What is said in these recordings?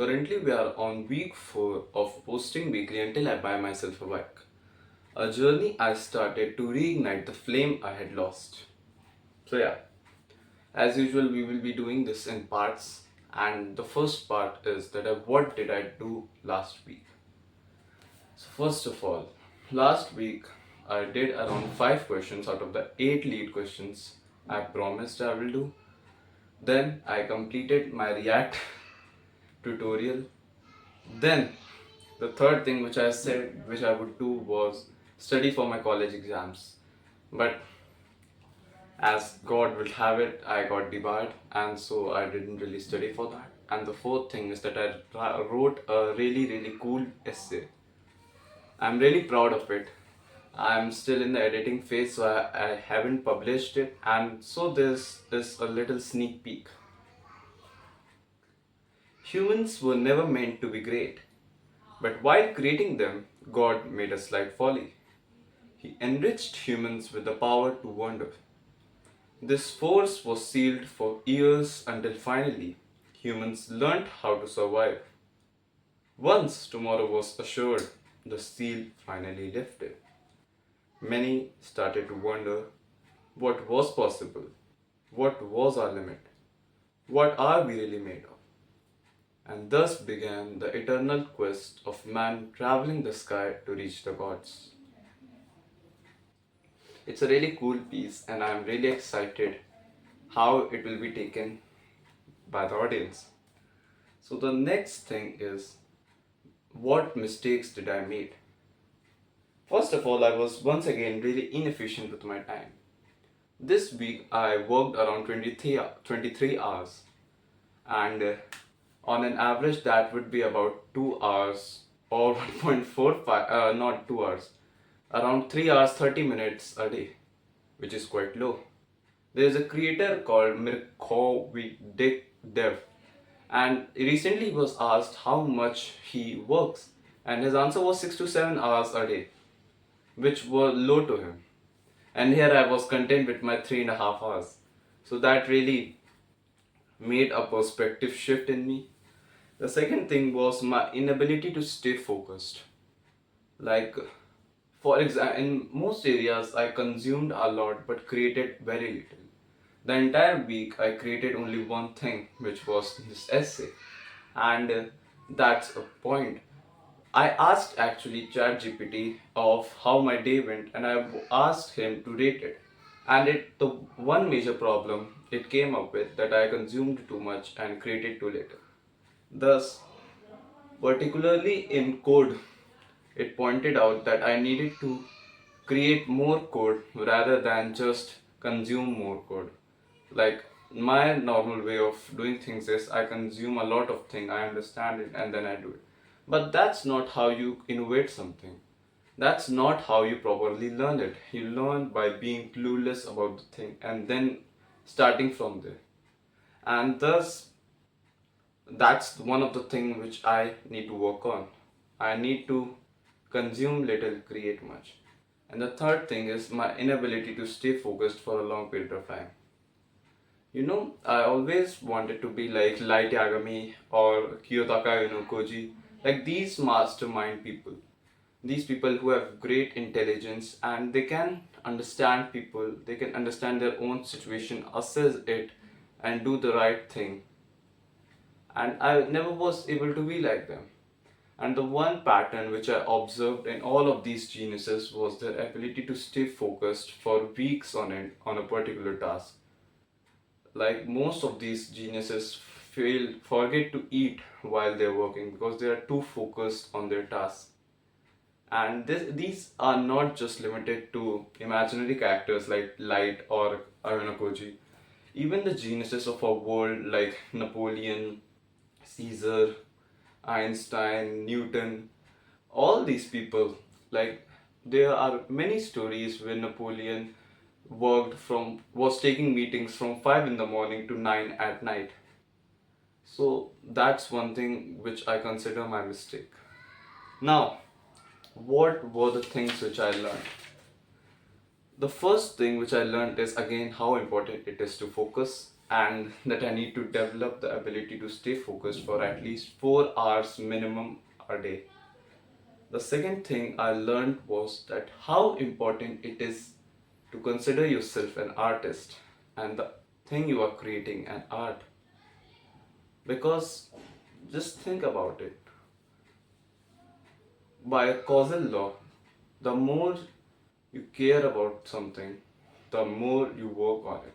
Currently, we are on week 4 of posting weekly until I buy myself a bike. A journey I started to reignite the flame I had lost. So, yeah, as usual, we will be doing this in parts. And the first part is what did I do last week? So, first of all, last week I did around 5 questions out of the 8 lead questions I promised I will do. Then I completed my React tutorial. Then the third thing which I said which I would do was study for my college exams. But as God will have it, I got debarred and so I didn't really study for that. And the fourth thing is that I wrote a really cool essay. I'm really proud of it. I'm still in the editing phase, so I haven't published it. And so this is a little sneak peek. Humans were never meant to be great, but while creating them, God made a slight folly. He enriched humans with the power to wonder. This force was sealed for years until finally humans learned how to survive. Once tomorrow was assured, the seal finally lifted. Many started to wonder what was possible, what was our limit, what are we really made of? And thus began the eternal quest of man traveling the sky to reach the gods. It's a really cool piece, and I'm really excited how it will be taken by the audience. So, the next thing is what mistakes did I make? First of all, I was once again really inefficient with my time. This week I worked around 23 hours, and on an average, that would be about 2 hours or 1.45, not 2 hours, around 3 hours 30 minutes a day, which is quite low. There is a creator called Mirko Dev, and recently he was asked how much he works, and his answer was 6 to 7 hours a day, which were low to him. And here I was content with my 3.5 hours. So that really made a perspective shift in me. The second thing was my inability to stay focused. Like, for example, in most areas, I consumed a lot but created very little. The entire week, I created only one thing, which was this essay. And that's a point. I asked actually ChatGPT of how my day went, and I asked him to rate it. And the one major problem it came up with that I consumed too much and created too little. Thus, particularly in code, it pointed out that I needed to create more code rather than just consume more code. Like my normal way of doing things is I consume a lot of things, I understand it, and then I do it. But that's not how you innovate something. That's not how you properly learn it. You learn by being clueless about the thing and then starting from there. And thus that's one of the things which I need to work on. I need to consume little, create much. And the third thing is my inability to stay focused for a long period of time. I always wanted to be like Light Yagami or Kiyotaka Koji, like these mastermind people. These people who have great intelligence and they can understand people, they can understand their own situation, assess it, and do the right thing. And I never was able to be like them. And the one pattern which I observed in all of these geniuses was their ability to stay focused for weeks on end on a particular task. Like most of these geniuses forget to eat while they're working because they are too focused on their task. And these are not just limited to imaginary characters like Light or Aruna Koji. Even the geniuses of our world like Napoleon, Caesar, Einstein, Newton, all these people, like there are many stories where Napoleon was taking meetings from 5 in the morning to 9 at night. So that's one thing which I consider my mistake. Now, what were the things which I learned? The first thing which I learned is again how important it is to focus. and that I need to develop the ability to stay focused for at least 4 hours minimum a day. The second thing I learned was that how important it is to consider yourself an artist and the thing you are creating an art. Because just think about it. By causal law, the more you care about something, the more you work on it.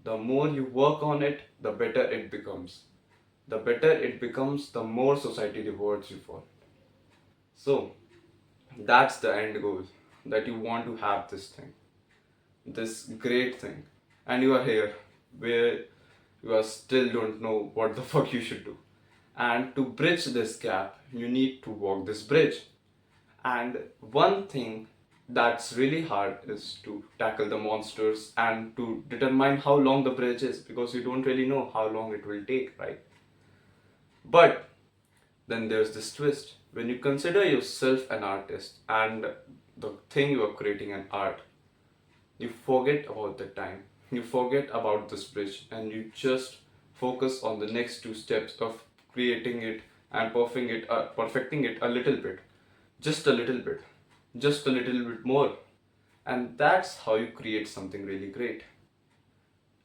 The more you work on it, the better it becomes. The better it becomes, the more society rewards you for it. So, that's the end goal, that you want to have this thing, this great thing, and you are here where you are still don't know what the fuck you should do. And to bridge this gap, you need to walk this bridge. And one thing that's really hard is to tackle the monsters and to determine how long the bridge is, because you don't really know how long it will take, right? But then there's this twist. When you consider yourself an artist and the thing you are creating an art, you forget about the time. You forget about this bridge and you just focus on the next two steps of creating it and perfecting it a little bit, just a little bit, just a little bit more. And that's how you create something really great.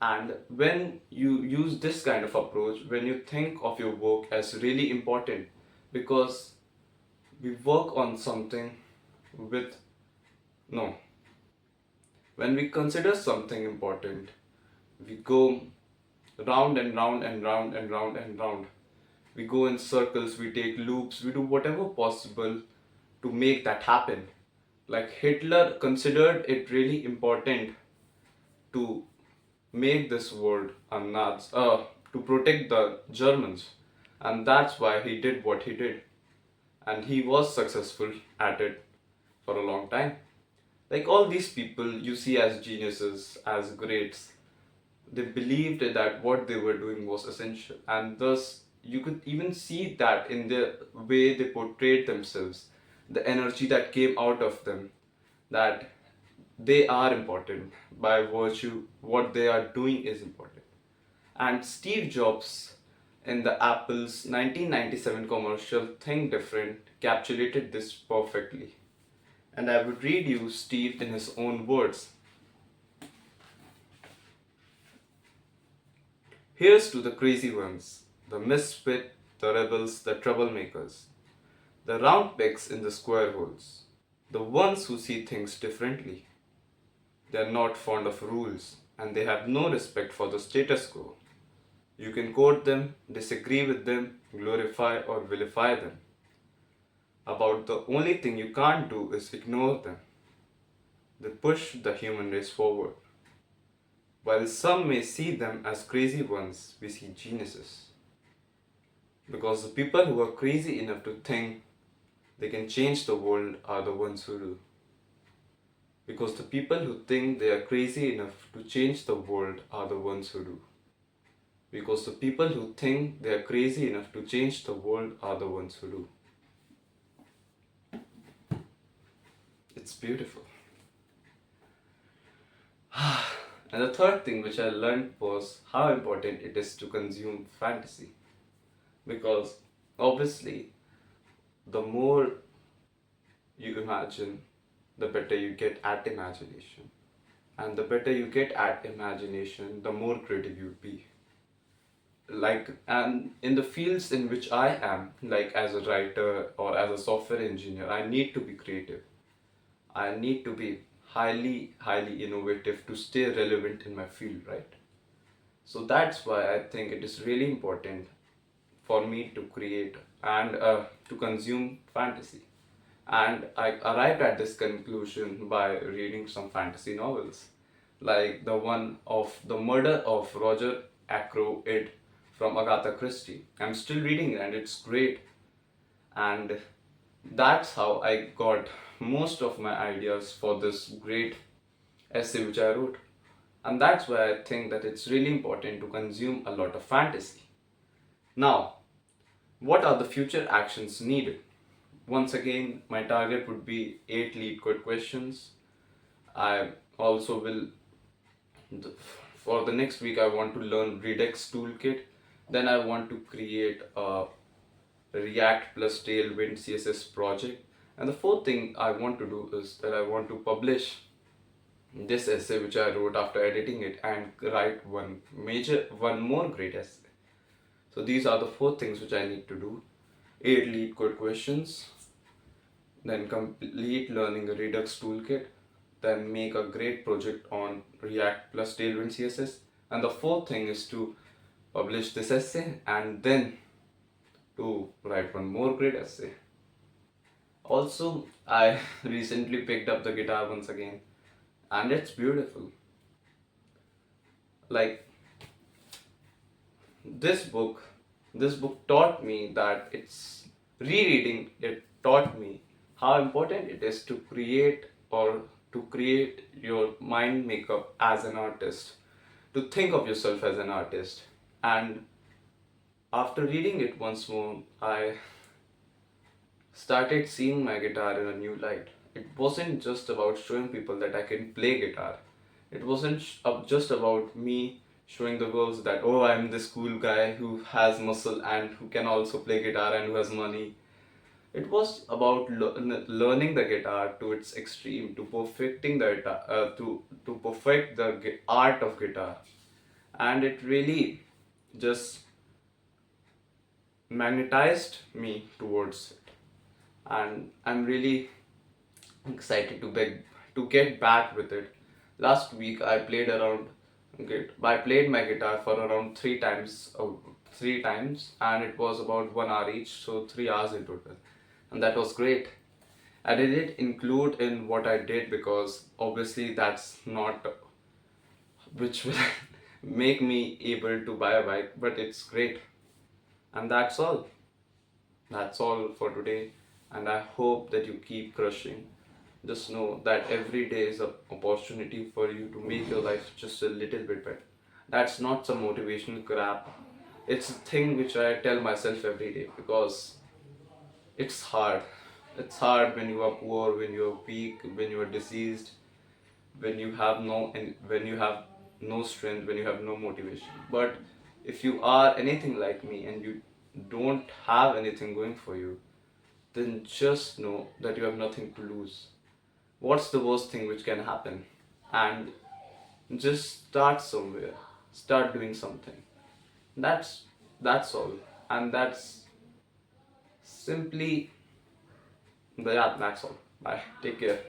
And when you use this kind of approach, when you think of your work as really important, because we work on something with no, when we consider something important, we go round and round and round and round and round. We go in circles, we take loops, we do whatever possible to make that happen. Like Hitler considered it really important to make this world a to protect the Germans, and that's why he did what he did, and he was successful at it for a long time. Like all these people you see as geniuses, as greats, they believed that what they were doing was essential, and thus you could even see that in the way they portrayed themselves, the energy that came out of them, that they are important by virtue what they are doing is important. And Steve Jobs in the Apple's 1997 commercial Think Different capsulated this perfectly. And I would read you Steve in his own words. Here's to the crazy ones, the misfit, the rebels, the troublemakers, the round pegs in the square holes, the ones who see things differently. They are not fond of rules and they have no respect for the status quo. You can quote them, disagree with them, glorify or vilify them. About the only thing you can't do is ignore them. They push the human race forward. While some may see them as crazy ones, we see geniuses. Because the people who are crazy enough to think they can change the world are the ones who do. Because the people who think they are crazy enough to change the world are the ones who do. Because the people who think they are crazy enough to change the world are the ones who do. It's beautiful. And the third thing which I learned was how important it is to consume fantasy. Because obviously, the more you imagine, the better you get at imagination. And the better you get at imagination, the more creative you'll be. Like, and in the fields in which I am, like as a writer or as a software engineer, I need to be creative. I need to be highly innovative to stay relevant in my field, right? So that's why I think it is really important for me to create and to consume fantasy. And I arrived at this conclusion by reading some fantasy novels, like the one of The Murder of Roger Ackroyd from Agatha Christie. I'm still reading it and it's great. And that's how I got most of my ideas for this great essay which I wrote. And that's why I think that it's really important to consume a lot of fantasy. Now, what are the future actions needed? Once again, my target would be 8 lead code questions. I also will for the next week I want to learn Redux toolkit. Then I want to create a React plus Tailwind CSS project. And the fourth thing I want to do is that I want to publish this essay which I wrote after editing it and write one more great essay. So these are the four things which I need to do. 8 lead code questions, then complete learning a Redux toolkit, then make a great project on React plus Tailwind CSS. And the fourth thing is to publish this essay and then to write one more great essay. Also, I recently picked up the guitar once again and it's beautiful. Like this book, this book taught me that rereading it taught me how important it is to create your mind makeup as an artist, to think of yourself as an artist. And after reading it once more, I started seeing my guitar in a new light. It wasn't just about showing people that I can play guitar. It wasn't just about me showing the girls that, oh, I'm this cool guy who has muscle and who can also play guitar and who has money. It was about learning the guitar to its extreme, to perfecting the guitar, to perfect the art of guitar, and it really just magnetized me towards it. And I'm really excited to get back with it. Last week I played my guitar for around three times, and it was about 1 hour each, so 3 hours in total, and that was great. I didn't include in what I did because obviously that's not which will make me able to buy a bike, but it's great, and that's all. That's all for today, and I hope that you keep crushing. Just know that every day is an opportunity for you to make your life just a little bit better. That's not some motivational crap. It's a thing which I tell myself every day because it's hard. It's hard when you are poor, when you are weak, when you are diseased, when you have no strength, when you have no motivation. But if you are anything like me and you don't have anything going for you, then just know that you have nothing to lose. What's the worst thing which can happen? And just start somewhere. Start doing something. That's that's all. And that's simply yeah, that's all. Bye. Take care.